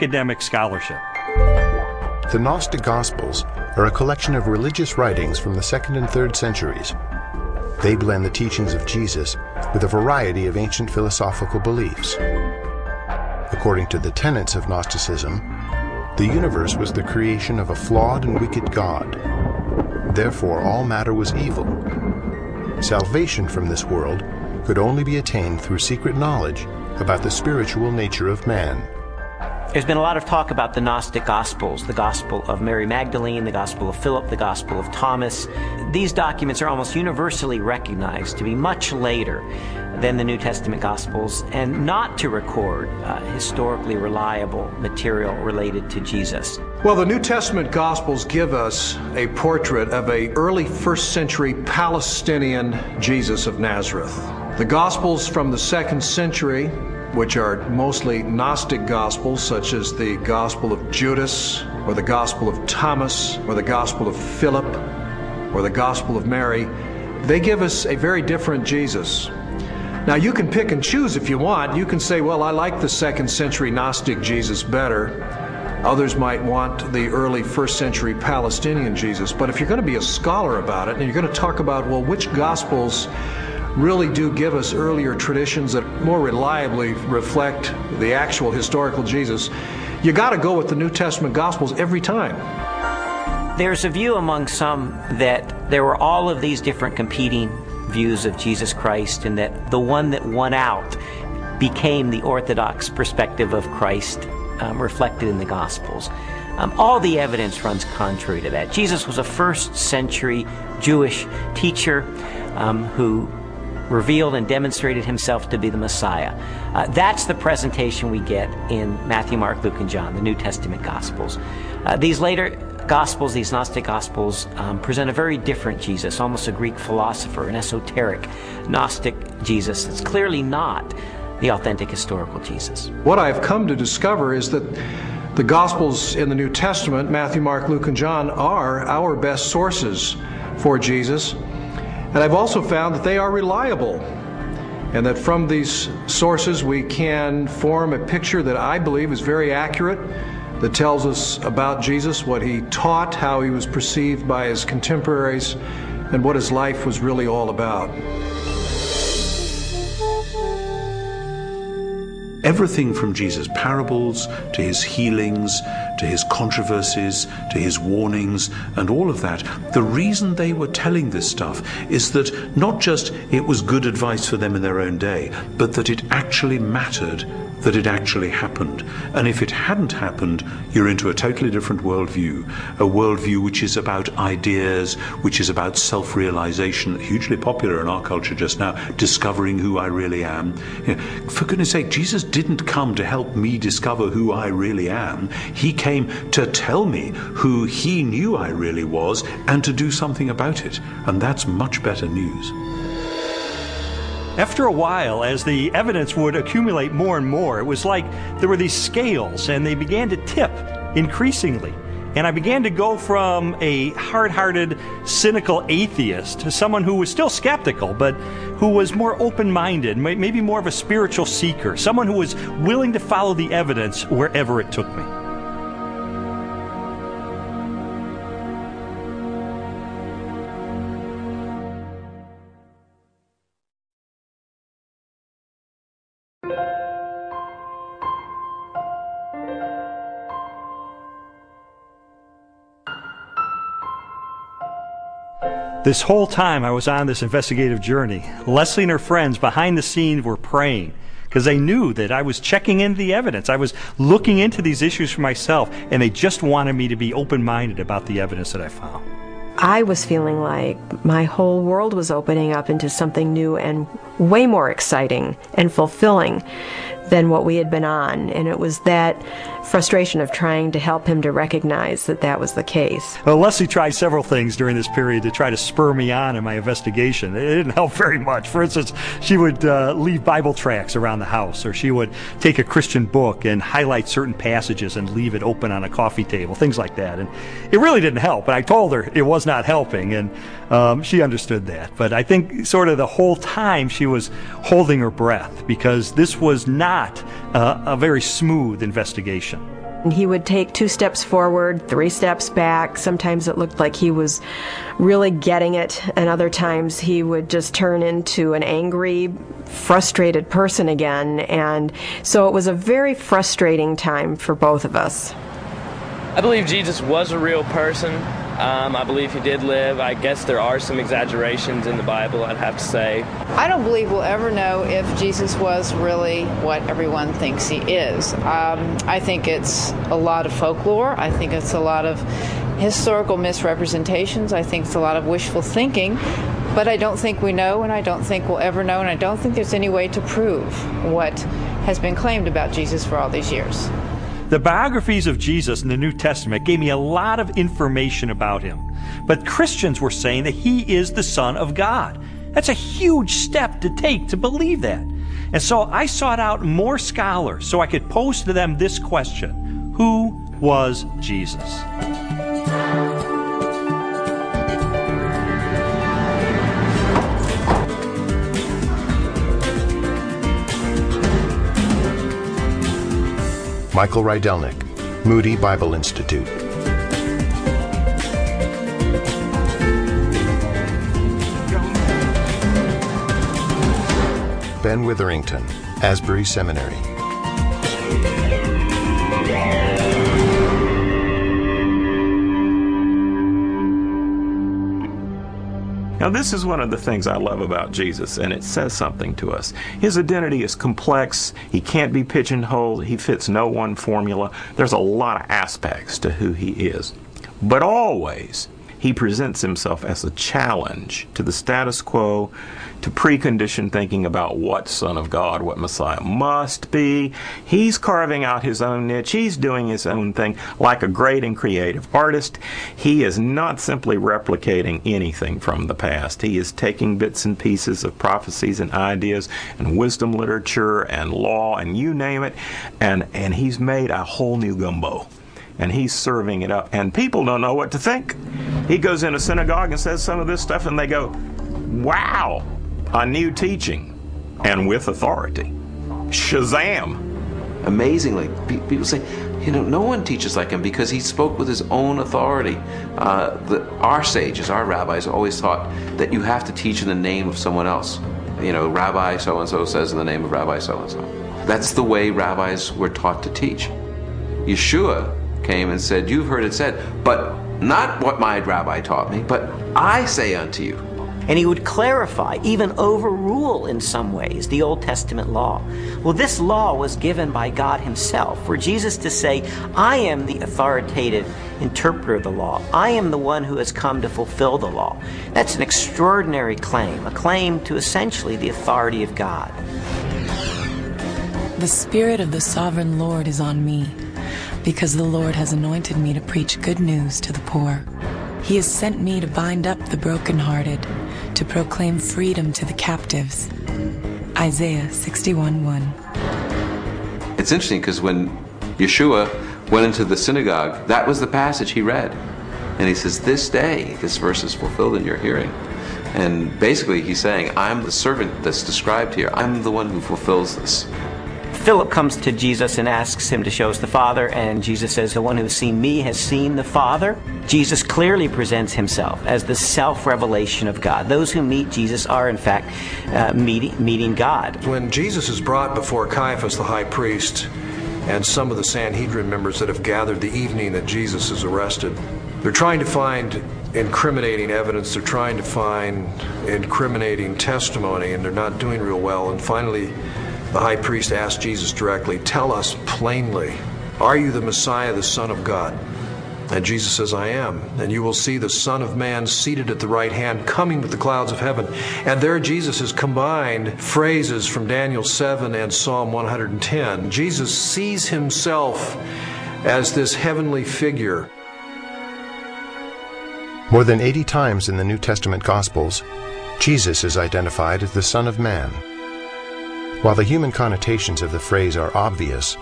academic scholarship. The Gnostic Gospels are a collection of religious writings from the 2nd and 3rd centuries. They blend the teachings of Jesus with a variety of ancient philosophical beliefs. According to the tenets of Gnosticism, the universe was the creation of a flawed and wicked God. Therefore, all matter was evil. Salvation from this world could only be attained through secret knowledge about the spiritual nature of man. There's been a lot of talk about the Gnostic Gospels, the Gospel of Mary Magdalene, the Gospel of Philip, the Gospel of Thomas. These documents are almost universally recognized to be much later than the New Testament Gospels and not to record historically reliable material related to Jesus. Well, the New Testament Gospels give us a portrait of an early 1st century Palestinian Jesus of Nazareth. The Gospels from the 2nd century, which are mostly Gnostic Gospels, such as the Gospel of Judas, or the Gospel of Thomas, or the Gospel of Philip, or the Gospel of Mary, they give us a very different Jesus. Now, you can pick and choose if you want. You can say, well, I like the 2nd century Gnostic Jesus better. Others might want the early 1st century Palestinian Jesus. But if you're going to be a scholar about it, and you're going to talk about, well, which Gospels really do give us earlier traditions that more reliably reflect the actual historical Jesus, you got to go with the New Testament Gospels every time. There's a view among some that there were all of these different competing views of Jesus Christ, and that the one that won out became the orthodox perspective of Christ reflected in the Gospels. All the evidence runs contrary to that. Jesus was a 1st century Jewish teacher who revealed and demonstrated himself to be the Messiah. That's the presentation we get in Matthew, Mark, Luke, and John, the New Testament Gospels. These later Gospels, these Gnostic Gospels, present a very different Jesus, almost a Greek philosopher, an esoteric Gnostic Jesus. It's clearly not the authentic historical Jesus. What I've come to discover is that the Gospels in the New Testament, Matthew, Mark, Luke, and John, are our best sources for Jesus. And I've also found that they are reliable, and that from these sources we can form a picture that I believe is very accurate, that tells us about Jesus, what he taught, how he was perceived by his contemporaries, and what his life was really all about. Everything from Jesus' parables, to his healings, to his controversies, to his warnings, and all of that, the reason they were telling this stuff is that not just it was good advice for them in their own day, but that it actually mattered, that it actually happened. And if it hadn't happened, you're into a totally different worldview, a worldview which is about ideas, which is about self-realization, hugely popular in our culture just now, discovering who I really am. You know, for goodness sake, Jesus didn't come to help me discover who I really am. He came to tell me who he knew I really was and to do something about it. And that's much better news. After a while, as the evidence would accumulate more and more, it was like there were these scales and they began to tip increasingly. And I began to go from a hard-hearted, cynical atheist to someone who was still skeptical, but who was more open-minded, maybe more of a spiritual seeker, someone who was willing to follow the evidence wherever it took me. This whole time I was on this investigative journey, Leslie and her friends behind the scenes were praying because they knew that I was checking into the evidence. I was looking into these issues for myself, and they just wanted me to be open-minded about the evidence that I found. I was feeling like my whole world was opening up into something new and way more exciting and fulfilling than what we had been on. And it was that frustration of trying to help him to recognize that that was the case. Well, Leslie tried several things during this period to try to spur me on in my investigation. It didn't help very much. For instance, she would leave Bible tracts around the house, or she would take a Christian book and highlight certain passages and leave it open on a coffee table, things like that. And it really didn't help. And I told her it was not helping, and she understood that. But I think sort of the whole time she was holding her breath, because this was not a very smooth investigation. And he would take 2 steps forward, 3 steps back. Sometimes it looked like he was really getting it, and other times he would just turn into an angry, frustrated person again. And so it was a very frustrating time for both of us. I believe Jesus was a real person. I believe he did live. I guess there are some exaggerations in the Bible, I'd have to say. I don't believe we'll ever know if Jesus was really what everyone thinks he is. I think it's a lot of folklore. I think it's a lot of historical misrepresentations. I think it's a lot of wishful thinking. But I don't think we know, and I don't think we'll ever know, and I don't think there's any way to prove what has been claimed about Jesus for all these years. The biographies of Jesus in the New Testament gave me a lot of information about him. But Christians were saying that he is the Son of God. That's a huge step to take to believe that. And so I sought out more scholars so I could pose to them this question: who was Jesus? Michael Rydelnik, Moody Bible Institute. Ben Witherington, Asbury Seminary. Now, this is one of the things I love about Jesus, and it says something to us. His identity is complex. He can't be pigeonholed. He fits no one formula. There's a lot of aspects to who he is. But always, he presents himself as a challenge to the status quo, to preconditioned thinking about what Son of God, what Messiah must be. He's carving out his own niche. He's doing his own thing like a great and creative artist. He is not simply replicating anything from the past. He is taking bits and pieces of prophecies and ideas and wisdom literature and law and you name it, and he's made a whole new gumbo. And he's serving it up, and people don't know what to think. He goes in a synagogue and says some of this stuff, and they go, wow, a new teaching, and with authority. Shazam! Amazingly, people say, no one teaches like him because he spoke with his own authority. Our sages, our rabbis, always taught that you have to teach in the name of someone else. Rabbi so-and-so says in the name of Rabbi so-and-so. That's the way rabbis were taught to teach. Yeshua came and said, you've heard it said, but not what my rabbi taught me, but I say unto you. And he would clarify, even overrule in some ways, the Old Testament law. Well, this law was given by God himself, for Jesus to say, I am the authoritative interpreter of the law. I am the one who has come to fulfill the law. That's an extraordinary claim, a claim to essentially the authority of God. The Spirit of the Sovereign Lord is on me, because the Lord has anointed me to preach good news to the poor. He has sent me to bind up the brokenhearted, to proclaim freedom to the captives. Isaiah 61:1. It's interesting because when Yeshua went into the synagogue, that was the passage he read. And he says, this day, this verse is fulfilled in your hearing. And basically he's saying, I'm the servant that's described here. I'm the one who fulfills this. Philip comes to Jesus and asks him to show us the Father, and Jesus says, the one who has seen me has seen the Father. Jesus clearly presents himself as the self-revelation of God. Those who meet Jesus are, in fact, meeting God. When Jesus is brought before Caiaphas, the high priest, and some of the Sanhedrin members that have gathered the evening that Jesus is arrested, they're trying to find incriminating evidence, they're trying to find incriminating testimony, and they're not doing real well. And finally, the high priest asked Jesus directly, tell us plainly, are you the Messiah, the Son of God? And Jesus says, I am. And you will see the Son of Man seated at the right hand, coming with the clouds of heaven. And there Jesus has combined phrases from Daniel 7 and Psalm 110. Jesus sees himself as this heavenly figure. More than 80 times in the New Testament Gospels, Jesus is identified as the Son of Man. While the human connotations of the phrase are obvious,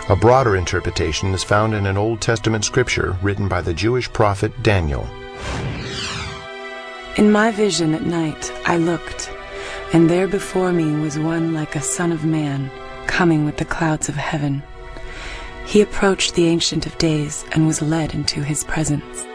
a broader interpretation is found in an Old Testament scripture written by the Jewish prophet Daniel. In my vision at night I looked, and there before me was one like a son of man, coming with the clouds of heaven. He approached the Ancient of Days and was led into his presence.